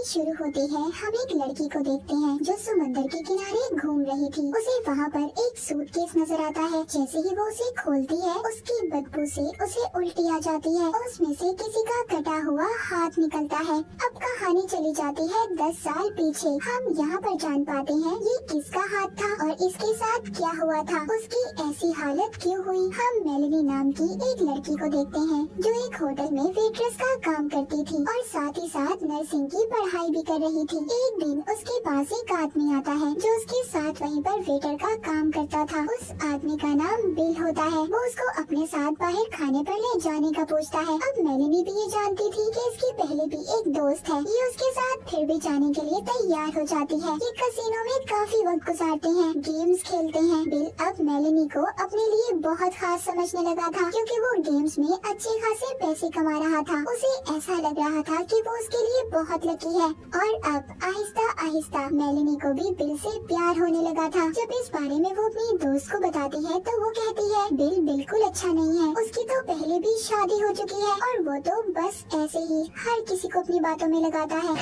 शुरू होती है। हम एक लड़की को देखते हैं जो समुद्र के किनारे घूम रही थी। उसे वहाँ पर एक सूटकेस नजर आता है। जैसे ही वो उसे खोलती है उसकी बदबू से उसे उल्टी आ जाती है और उसमें से किसी का कटा हुआ हाथ निकलता है। अब कहानी चली जाती है 10 साल पीछे। हम यहाँ पर जान पाते हैं ये किसका हाथ था और इसके साथ क्या हुआ था, उसकी ऐसी हालत क्यों हुई। हम मेलेनी नाम की एक लड़की को देखते हैं जो एक होटल में वेट्रेस का काम करती थी और साथ ही साथ नर्सिंग की पढ़ाई भी कर रही थी। एक दिन उसके पास एक आदमी आता है जो उसके साथ वहीं पर वेटर का काम करता था। उस आदमी का नाम बिल होता है। वो उसको अपने साथ बाहर खाने पर ले जाने का पूछता है। अब मेलेनी भी ये जानती थी कि इसकी पहले भी एक दोस्त है। ये उसके साथ फिर भी जाने के लिए तैयार हो जाती है। ये कसिनो में काफी वक्त गुजारते हैं, गेम्स खेलते हैं। बिल अब मेलेनी को अपने लिए बहुत खास समझने लगा था क्योंकि वो गेम्स में अच्छे खासे पैसे कमा रहा था। उसे ऐसा लग रहा था कि वो उसके लिए बहुत लकी है। और अब आहिस्ता आहिस्ता मेलेनी को भी बिल से प्यार होने लगा था। जब इस बारे में वो अपनी दोस्त को बताती है तो वो कहती है बिल बिल्कुल अच्छा नहीं है, उसकी तो पहले भी शादी हो चुकी है और वो तो बस ऐसे ही हर किसी को अपनी बातों में लगाता है।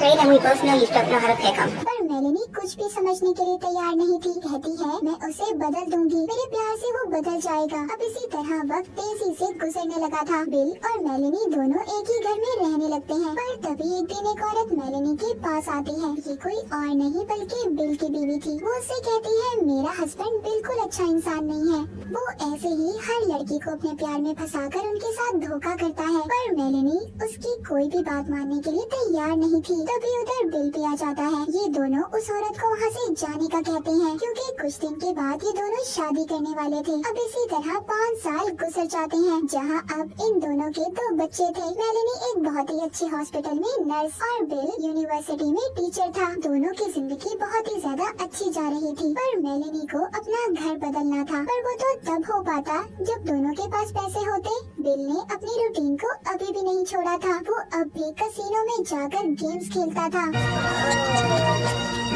पर मेलेनी कुछ भी समझने के लिए तैयार नहीं थी। कहती है मैं उसे बदल दूंगी, मेरे प्यार से वो बदल जाएगा। अब इसी तरह वक्त तेजी से गुजरने लगा था। बिल और मेलेनी दोनों एक ही घर में रहने लगते हैं। पर तभी एक दिन एक औरत मेलेनी के पास आती है। ये कोई और नहीं बल्कि बिल की बीवी थी। वो उससे कहती है मेरा हस्बैंड बिल्कुल अच्छा इंसान नहीं है, वो ऐसे ही हर लड़की को अपने प्यार में फंसाकर उनके साथ धोखा करता है। पर मेलेनी उसकी कोई भी बात मानने के लिए तैयार नहीं थी। तभी उधर बिल भी आ जाता है। ये दोनों उस औरत को वहाँ से जाने का कहते हैं क्योंकि कुछ दिन के बाद ये दोनों शादी करने वाले थे। अब इसी तरह 5 साल गुजर जाते हैं जहाँ अब इन दोनों के 2 बच्चे थे। मेलेनी एक बहुत ही अच्छे हॉस्पिटल में नर्स और बिल यूनिवर्सिटी में टीचर था। दोनों की जिंदगी बहुत ही ज्यादा अच्छी जा रही थी। पर मेलेनी को अपना घर बदलना था, पर वो तो तब हो पाता जब दोनों के पास पैसे होते। बिल ने अपनी रूटीन को अभी भी नहीं छोड़ा था। वो अब भी कसिनो में जाकर गेम्स खेलता था।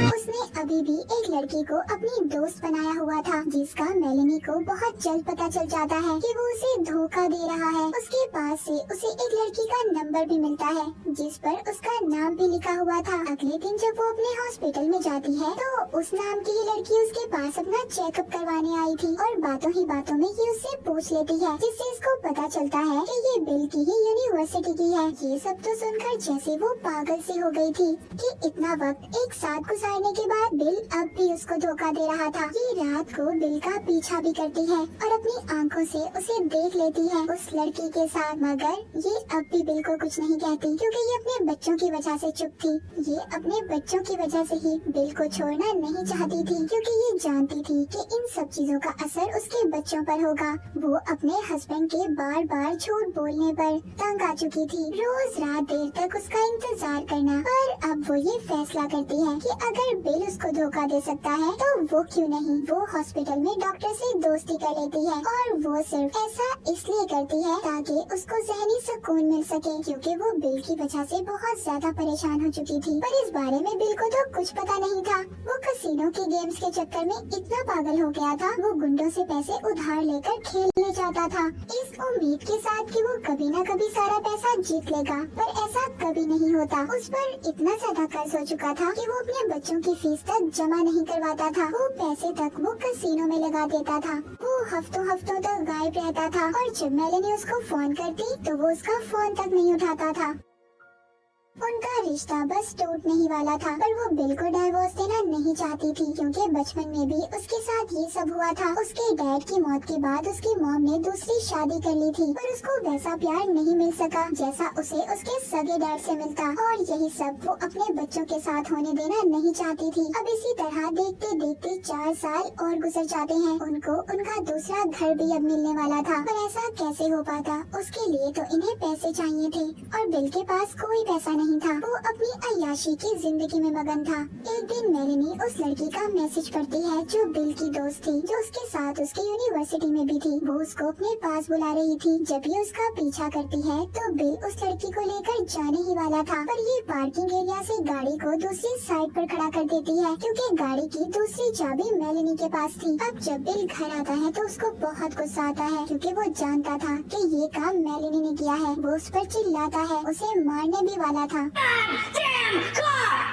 उसने अभी भी एक लड़की को अपनी दोस्त बनाया हुआ था जिसका मेलेनी को बहुत जल्द पता चल जाता है कि वो उसे धोखा दे रहा है। उसके पास से उसे एक लड़की का नंबर भी मिलता है जिस पर उसका नाम भी लिखा हुआ था। अगले दिन जब वो अपने हॉस्पिटल में जाती है तो उस नाम की ही लड़की उसके पास अपना चेकअप करवाने आई थी और बातों ही बातों में ये उससे पूछ लेती है जिससे इसको पता चलता है कि ये बिल की ही यूनिवर्सिटी की है। ये सब तो सुनकर जैसे वो पागल सी हो गई थी कि इतना वक्त एक साथ गुजारने के बाद बिल अब भी उसको धोखा दे रहा था। ये रात को बिल का पीछा भी करती है और अपनी आंखों से उसे देख लेती है उस लड़की के साथ। मगर ये अब भी बिल को कुछ नहीं कहती क्योंकि ये अपने बच्चों की वजह से चुप थी। ये अपने बच्चों की वजह से ही बिल को छोड़ना नहीं चाहती थी क्योंकि ये जानती थी कि इन सब चीजों का असर उसके बच्चों पर होगा। वो अपने हस्बैंड के बार बार झूठ बोलने पर तंग आ चुकी थी। रोज रात देर तक उसका इंतजार करना। पर अब वो ये फैसला करती है कि अगर बिल उसको धोखा दे सकता है तो वो क्यों नहीं। वो हॉस्पिटल में डॉक्टर से दोस्ती कर लेती है और वो सिर्फ ऐसा इसलिए करती है ताकि उसको ज़हनी सुकून मिल सके क्योंकि वो बिल की वजह से बहुत ज्यादा परेशान हो चुकी थी। पर इस बारे में बिल को तो कुछ पता नहीं था। वो कसिनो के गेम्स के चक्कर में इतना पागल हो गया था, वो गुंडों से पैसे उधार लेकर खेलने जाता था इस उम्मीद के साथ कि वो कभी न कभी सारा पैसा जीत लेगा। पर ऐसा कभी नहीं होता। उस पर इतना ज्यादा कर्ज हो चुका था कि वो अपने बच्चों की फीस तक जमा नहीं करवाता था। वो पैसे तक वो कसिनो में लगा देता था। वो हफ्तों हफ्तों तक गायब रहता था और जब मेलेनी उसको फोन करती तो वो उसका फोन तक नहीं उठाता था। उनका रिश्ता बस टूटने ही वाला था। पर वो बिल को डाइवोर्स देना नहीं चाहती थी क्योंकि बचपन में भी उसके साथ ये सब हुआ था। उसके डैड की मौत के बाद उसकी मॉम ने दूसरी शादी कर ली थी पर उसको वैसा प्यार नहीं मिल सका जैसा उसे उसके सगे डैड से मिलता और यही सब वो अपने बच्चों के साथ होने देना नहीं चाहती थी। अब इसी तरह देखते देखते 4 साल और गुजर जाते हैं। उनको उनका दूसरा घर भी अब मिलने वाला था पर ऐसा कैसे हो पाता। उसके लिए तो इन्हें पैसे चाहिए थे और बिल के पास कोई पैसा नहीं था। वो अपनी अय्याशी की जिंदगी में मगन था। एक दिन मेलेनी उस लड़की का मैसेज पढ़ती है जो बिल की दोस्त थी, जो उसके साथ उसकी यूनिवर्सिटी में भी थी। वो उसको अपने पास बुला रही थी। जब ये उसका पीछा करती है तो बिल उस लड़की को लेकर जाने ही वाला था पर ये पार्किंग एरिया से गाड़ी को दूसरी साइड पर खड़ा कर देती है क्योंकि गाड़ी की दूसरी चाबी मेलेनी के पास थी। अब जब बिल घर आता है तो उसको बहुत गुस्सा आता है क्योंकि वो जानता था कि ये काम मेलेनी ने किया है। वो उस पर चिल्लाता है, उसे मारने भी वाला था। Damn car!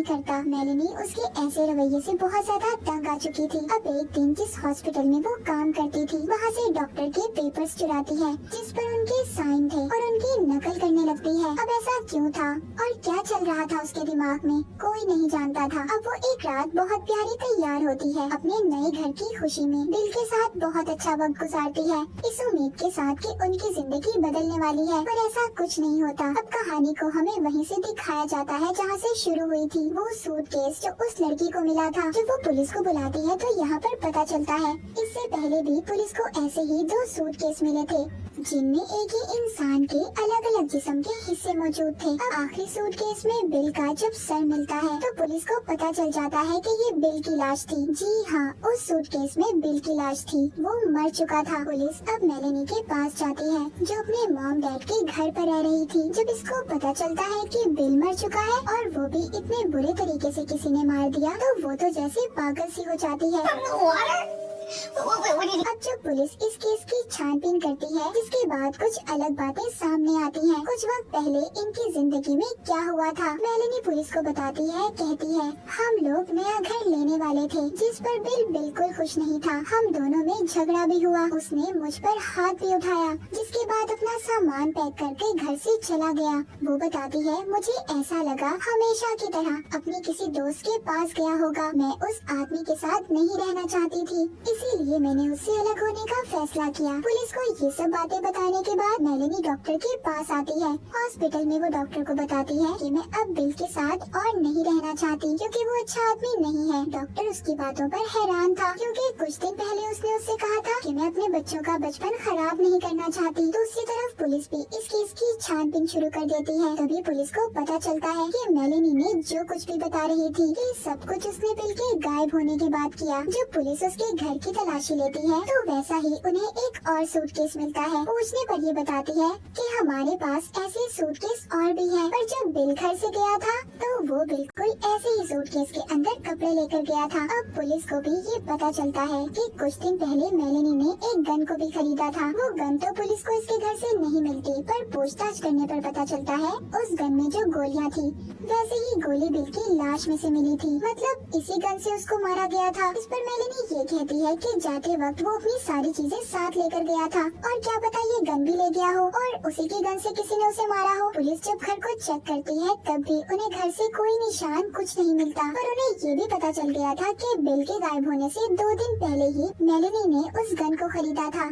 नहीं करता। मेलेनी उसके ऐसे रवैये से बहुत ज्यादा तंग आ चुकी थी। अब एक दिन जिस हॉस्पिटल में वो काम करती थी वहाँ से डॉक्टर के पेपर्स चुराती है जिस पर उनके साइन थे और उनकी नकल करने लगती है। अब ऐसा क्यों था और क्या चल रहा था उसके दिमाग में कोई नहीं जानता था। अब वो एक रात बहुत प्यारी तैयार होती है अपने नए घर की खुशी में बिल के साथ बहुत अच्छा वक्त गुजारती है इस उम्मीद के साथ कि उनकी जिंदगी बदलने वाली है, पर ऐसा कुछ नहीं होता। अब कहानी को हमें वहीं से दिखाया जाता है जहाँ से शुरू हुई थी। वो सूटकेस जो उस लड़की को मिला था, जब वो पुलिस को बुलाती है तो यहाँ पर पता चलता है इससे पहले भी पुलिस को ऐसे ही 2 सूटकेस मिले थे जिनमें एक ही इंसान के अलग अलग जिस्म के हिस्से मौजूद थे। अब आखिरी सूटकेस में बिल का जब सर मिलता है तो पुलिस को पता चल जाता है कि ये बिल की लाश थी। जी हाँ, उस सूटकेस में बिल की लाश थी, वो मर चुका था। पुलिस अब मेलेनी के पास जाती है जो अपने मॉम डैड के घर पर रह रही थी। जब इसको पता चलता है कि बिल मर चुका है और वो भी इतने बुरे तरीके से किसी ने मार दिया तो वो तो जैसे पागल सी हो जाती है। अब जब पुलिस इस केस की छानबीन करती है जिसके बाद कुछ अलग बातें सामने आती हैं। कुछ वक्त पहले इनकी जिंदगी में क्या हुआ था मेलेनी पुलिस को बताती है, कहती है हम लोग नया घर लेने वाले थे जिस पर बिल बिल्कुल खुश नहीं था। हम दोनों में झगड़ा भी हुआ, उसने मुझ पर हाथ भी उठाया जिसके बाद अपना सामान पैक करके घर से चला गया। वो बताती है मुझे ऐसा लगा हमेशा की तरह अपने किसी दोस्त के पास गया होगा। मैं उस आदमी के साथ नहीं रहना चाहती थी, इसीलिए मैंने उससे अलग होने का फैसला किया। पुलिस को ये सब बातें बताने के बाद मेलेनी डॉक्टर के पास आती है। हॉस्पिटल में वो डॉक्टर को बताती है कि मैं अब बिल के साथ और नहीं रहना चाहती क्योंकि वो अच्छा आदमी नहीं है। डॉक्टर उसकी बातों पर हैरान था क्योंकि कुछ दिन पहले उसने उससे कहा था कि मैं अपने बच्चों का बचपन खराब नहीं करना चाहती। दूसरी तरफ पुलिस भी इस केस की छानबीन शुरू कर देती है। तभी पुलिस को पता चलता है कि मेलेनी ने जो कुछ भी बता रही थी कि सब कुछ उसने बिल के गायब होने के बाद किया। जब पुलिस उसके घर की तलाशी लेती है तो वैसा ही उन्हें एक और सूटकेस मिलता है। पूछने पर ये बताती है कि हमारे पास ऐसे सूटकेस और भी हैं, पर जब बिल घर से गया था तो वो बिल्कुल ऐसे ही सूटकेस के अंदर कपड़े लेकर गया था। अब पुलिस को भी ये पता चलता है कि कुछ दिन पहले मेलेनी ने एक गन को भी खरीदा था। वो गन तो पुलिस को इसके घर से नहीं मिलती, पर पूछताछ करने पर पता चलता है उस गन में जो गोलियां थी वैसे ही गोली बिल की लाश में से मिली थी, मतलब इसी गन से उसको मारा गया था। इस पर मेलेनी ये कहती है कि जाते वक्त वो अपनी सारी चीजें साथ लेकर गया था और क्या पता ये गन भी ले गया हो और उसी की गन से किसी ने उसे मारा हो। पुलिस जब घर को चेक करती है तब भी उन्हें घर से कोई निशान कुछ नहीं मिलता, पर उन्हें ये भी पता चल गया था कि बिल के गायब होने से 2 दिन पहले ही मेलेनी ने उस गन को खरीदा था,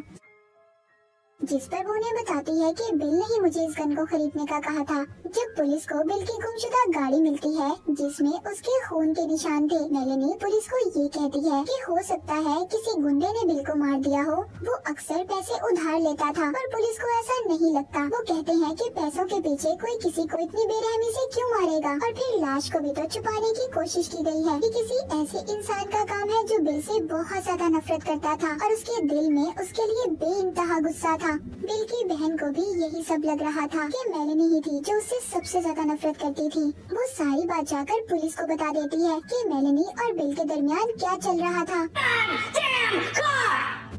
जिस पर वो उन्हें बताती है कि बिल ने ही मुझे इस गन को खरीदने का कहा था। जब पुलिस को बिल की गुमशुदा गाड़ी मिलती है जिसमें उसके खून के निशान थे, मेलेनी पुलिस को ये कहती है कि हो सकता है किसी गुंडे ने बिल को मार दिया हो। वो अक्सर पैसे उधार लेता था पर पुलिस को ऐसा नहीं लगता। वो कहते हैं कि पैसों के पीछे कोई किसी को इतनी बेरहमी से क्यों मारेगा। और फिर लाश को भी तो छुपाने की कोशिश की गई है कि किसी ऐसे इंसान का काम है जो बिल से बहुत ज्यादा नफरत करता था और उसके दिल में उसके लिए बेइंतहा गुस्सा था। बिल की बहन को भी यही सब लग रहा था कि मेलेनी ही थी जो उससे सबसे ज्यादा नफरत करती थी। वो सारी बात जाकर पुलिस को बता देती है कि मेलेनी और बिल के दरमियान क्या चल रहा था।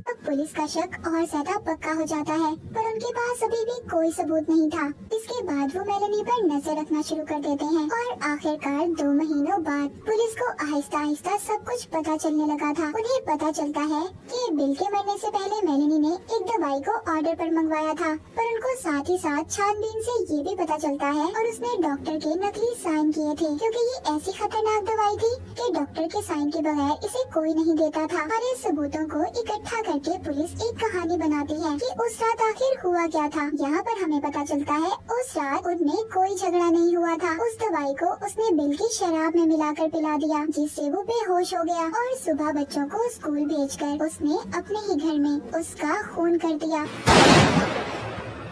अब पुलिस का शक और ज्यादा पक्का हो जाता है, पर उनके पास अभी भी कोई सबूत नहीं था। इसके बाद वो मेलेनी पर नजर रखना शुरू कर देते हैं और आखिरकार 2 महीनों बाद पुलिस को आहिस्ता आहिस्ता सब कुछ पता चलने लगा था। उन्हें पता चलता है कि बिल के मरने से पहले मेलेनी ने एक दवाई को ऑर्डर पर मंगवाया था, पर उनको साथ ही साथ छानबीन से ये भी पता चलता है और उसने डॉक्टर के नकली साइन किए थे क्योंकि ये ऐसी खतरनाक दवाई थी कि डॉक्टर के साइन के बगैर इसे कोई नहीं देता था। सारे सबूतों को इकट्ठा करके पुलिस एक कहानी बनाती है कि उस रात आखिर हुआ क्या था। यहाँ पर हमें पता चलता है उस रात उनमें कोई झगड़ा नहीं हुआ था। उस दवाई को उसने बिल की शराब में मिलाकर पिला दिया जिससे वो बेहोश हो गया और सुबह बच्चों को स्कूल भेजकर उसने अपने ही घर में उसका खून कर दिया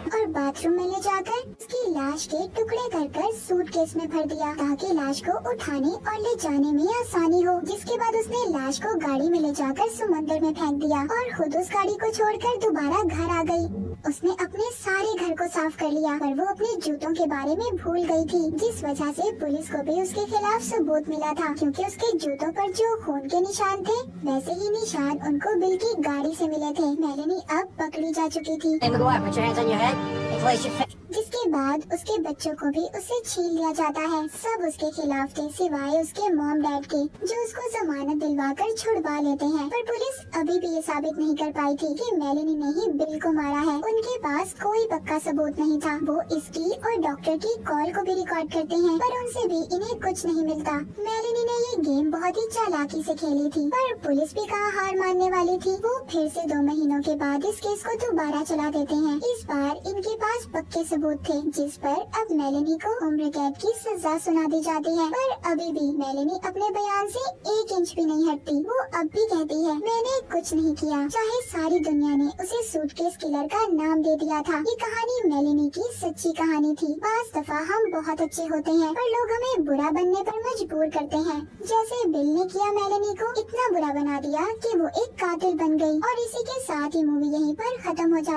और बाथरूम में ले जाकर उसकी लाश के टुकड़े कर सूटकेस में भर दिया ताकि लाश को उठाने और ले जाने में आसानी हो। जिसके बाद उसने लाश को गाड़ी में ले जाकर समुद्र में फेंक दिया और खुद उस गाड़ी को छोड़कर दोबारा घर आ गई। उसने अपने सारे घर को साफ कर लिया पर वो अपने जूतों के बारे में भूल गई थी, जिस वजह से पुलिस को भी उसके खिलाफ सबूत मिला था क्योंकि उसके जूतों पर जो खून के निशान थे वैसे ही निशान उनको बिल की गाड़ी से मिले थे। मेलेनी अब पकड़ी जा चुकी थी। जिसके बाद उसके बच्चों को भी उससे छीन लिया जाता है। सब उसके खिलाफ थे सिवाय उसके मॉम डैड के, जो उसको जमानत दिलवाकर छुड़वा लेते हैं। पर पुलिस अभी भी ये साबित नहीं कर पाई थी कि मेलेनी ने ही बिल को मारा है। उनके पास कोई पक्का सबूत नहीं था। वो इसकी और डॉक्टर की कॉल को भी रिकॉर्ड करते हैं, पर उनसे भी इन्हें कुछ नहीं मिलता। मेलेनी ने ये गेम बहुत ही चालाकी से खेली थी, पर पुलिस भी कहाँ हार मानने वाली थी। वो फिर से 2 महीनों के बाद इस केस को दोबारा चला देते हैं। इस बार इनके पास पक्के सबूत थे, जिस पर अब मेलेनी को उम्र कैद की सजा सुना दी जाती है। पर अभी भी मेलेनी अपने बयान से 1 इंच भी नहीं हटती। वो अब भी कहती है, मैंने कुछ नहीं किया, चाहे सारी दुनिया ने उसे सूटकेस किलर का नाम दे दिया था। ये कहानी मेलेनी की सच्ची कहानी थी। बास दफा हम बहुत अच्छे होते हैं, पर लोग हमें बुरा बनने पर मजबूर करते हैं। जैसे बिल ने किया मेलेनी को इतना बुरा बना दिया कि वो एक कातिल बन गई। और इसी के साथ ही मूवी यहीं पर खत्म हो जाती है।